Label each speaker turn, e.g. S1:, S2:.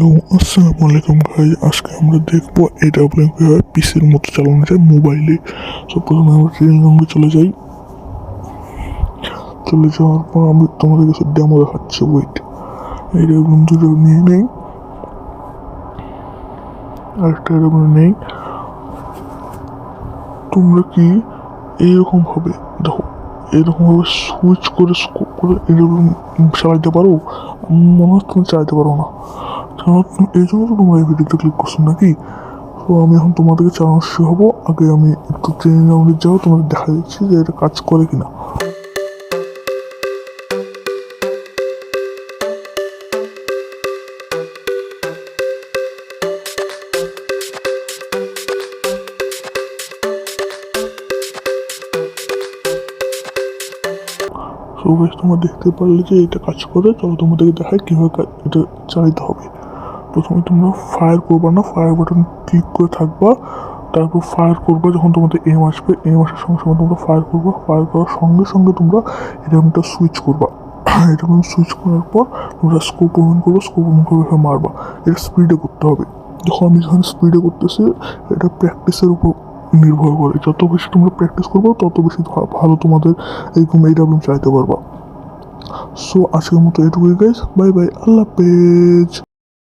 S1: Hello, আসসালামু আলাইকুম ভাই। আজকে আমরা দেখবো এটা আপনার কীভাবে পিসির মতো চালানো যায় মোবাইলে। তো প্রথমে আমরা ট্রেন লঙ্গে চলে যাই। চলে যাওয়ার পর আমি তোমাদের কাছে ডেমো দেখাচ্ছি। ওয়েট, এটা বন্ধুরা নিয়ে নেই, আরেকটা এরকম নেই। তোমরা কি এইরকমভাবে দেখো, এরকমভাবে সুইচ করে স্কোপ করে এরকম চালাইতে পারো? মনে হচ্ছে তুমি চালাইতে পারো না, কারণ এই জন্য তো তোমরা এই ভিডিওতে ক্লিক করছো নাকি? তো আমি এখন তোমাদেরকে চালানো শেখাবো। আগে আমি একটু ট্রেনিং রাউন্ডে যাও, তোমাদের দেখা দিচ্ছি যে এটা কাজ করে কিনা। তো বেশ, তোমরা দেখতে পারলে যে এটা কাজ করে। চলো তোমাদেরকে দেখায় কীভাবে এটা চালাতে হবে। প্রথমে তোমরা ফায়ার করবা না, ফায়ার বাটন ক্লিক করে থাকবা, তারপর ফায়ার করবা। যখন তোমাদের এম আসবে, এম আসার সঙ্গে সঙ্গে তোমরা ফায়ার করবা। ফায়ার করার সঙ্গে সঙ্গে তোমরা এরকমটা সুইচ করবা। এরকম সুইচ করার পর তোমরা স্কোপ ওপেন করবো, স্কোপ ওপেন করে মারবা। এটা স্পিডে করতে হবে। দেখো আমি যখন স্পিডে করতেছি, এটা প্র্যাকটিসের উপর নির্ভর করে। যত বেশি তোমরা প্র্যাকটিস করবো তত বেশি ভালো তোমাদের এরকম এইডাব্লিউএম চালাতে পারবা। সো আজকের মতো এটুকুই গাইস, বাই বাই, আল্লাহ হাফেজ।